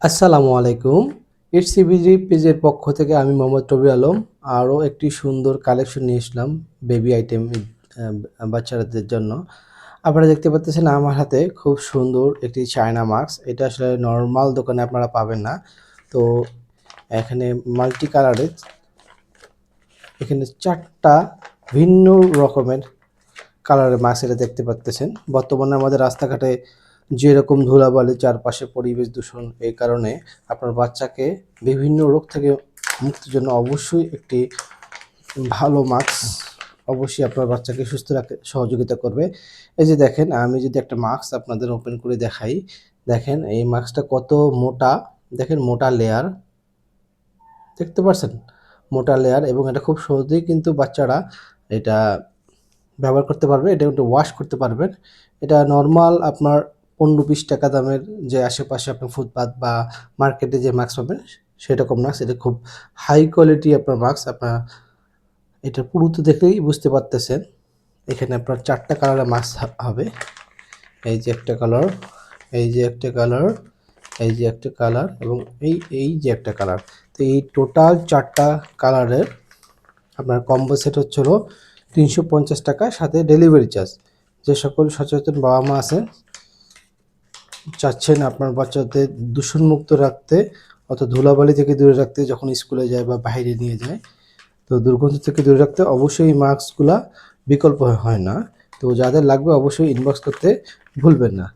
আসসালামু আলাইকুম। ইটসিবিজি পেজের পক্ষ থেকে আমি মোহাম্মদ রবি আলম আরও একটি সুন্দর কালেকশন নিয়ে আসলাম বেবি আইটেম বাচ্চাদের জন্য। আপনারা দেখতে পাচ্ছেন আমার হাতে খুব সুন্দর একটি চায়না মাস্ক। এটা আসলে নর্মাল দোকানে আপনারা পাবেন না। তো এখানে মাল্টি কালারের এখানে 4টা ভিন্ন রকমের কালারের মাস্ক এটা দেখতে পাচ্ছেন। বর্তমানে আমাদের রাস্তাঘাটে যেরকম ধুলাবালি চারপাশে পরিবেশ দূষণ, এই কারণে আপনার বাচ্চাকে বিভিন্ন রোগ থেকে মুক্তির জন্য অবশ্যই একটি ভালো মাস্ক অবশ্যই আপনার বাচ্চাকে সুস্থ রাখতে সহযোগিতা করবে। এই যে দেখেন, আমি যদি একটা মাস্ক আপনাদের ওপেন করে দেখাই, দেখেন এই মাস্কটা কত মোটা। দেখেন মোটা লেয়ার, দেখতে পাচ্ছেন মোটা লেয়ার, এবং এটা খুব সহজেই কিন্তু বাচ্চারা এটা ব্যবহার করতে পারবে। এটা কিন্তু ওয়াশ করতে পারবেন। এটা নর্মাল আপনার 15-20 টাকা দামের যে আশেপাশে আপনি ফুটপাত বা মার্কেটে যে মাস্ক পাবেন সেরকম মাস্ক। এটা খুব হাই কোয়ালিটি আপনার মাস্ক। আপনার এটা পুরোতে দেখলেই বুঝতে পারতেছেন। এখানে আপনার 4টা কালারের মাস্ক হবে। এই যে একটা কালার, এই যে একটা কালার, এই যে একটা কালার, এবং এই যে একটা কালার। তো এই টোটাল 4টা কালারের আপনার কম্বো সেট হচ্ছিল 350 টাকা, সাথে ডেলিভারি চার্জ। যে সকল সচেতন বাবা মা আছেন, চাচ্ছেন আপনার বাচ্চাদের দূষণমুক্ত রাখতে অথবা ধুলাবালি থেকে দূরে রাখতে, যখন স্কুলে যায় বা বাইরে নিয়ে যায়, তো দুর্গন্ধ থেকে দূরে রাখতে অবশ্যই এই মাস্কগুলা বিকল্প হয় না। তো যাদের লাগবে অবশ্যই ইনবক্স করতে ভুলবেন না।